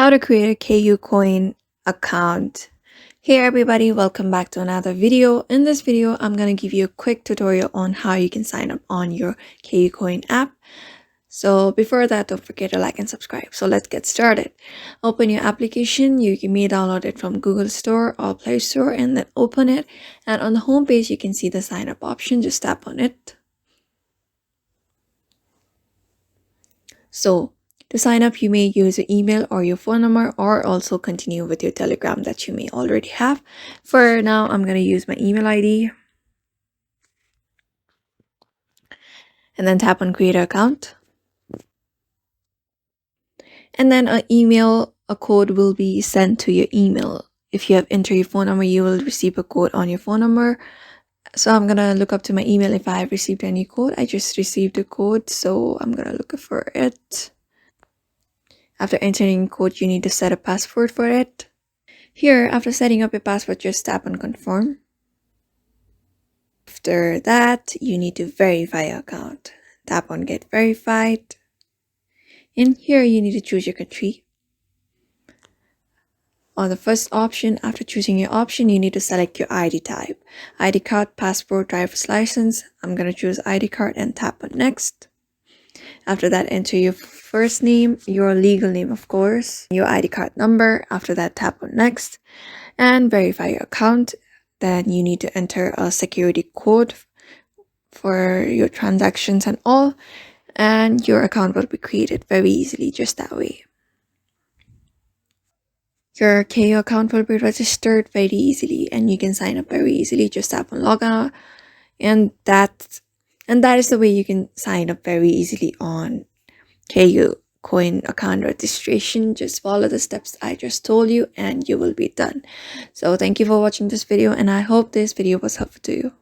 How to create a KUCoin account. Hey everybody, welcome back to another video. In this video, I'm going to give you a quick tutorial on how you can sign up on your KUCoin app. So before that, don't forget to like and subscribe. So let's get started. Open your application. You may download it from Google Store or Play Store and then open it. And on the home page, you can see the sign up option. Just tap on it. So to sign up, you may use your email or your phone number, or also continue with your Telegram that you may already have. For now, I'm going to use my email ID and then tap on create account. And then a code will be sent to your email. If you have entered your phone number, you will receive a code on your phone number. So I'm going to look up to my email if I have received any code. I just received a code, so I'm going to look for it. After entering code, you need to set a password for it. Here, after setting up your password, just tap on confirm. After that, you need to verify your account. Tap on get verified. In here, you need to choose your country. On the first option, after choosing your option, you need to select your ID type. ID card, passport, driver's license. I'm going to choose ID card and tap on next. After that, enter your first name, your legal name, of course, your ID card number. After that, tap on next and verify your account. Then you need to enter a security code for your transactions and all, and your account will be created very easily just that way. Your KU account will be registered very easily and you can sign up very easily. Just tap on log on, and that is the way you can sign up very easily on KUCoin account registration. Just follow the steps I just told you and you will be done. So thank you for watching this video, and I hope this video was helpful to you.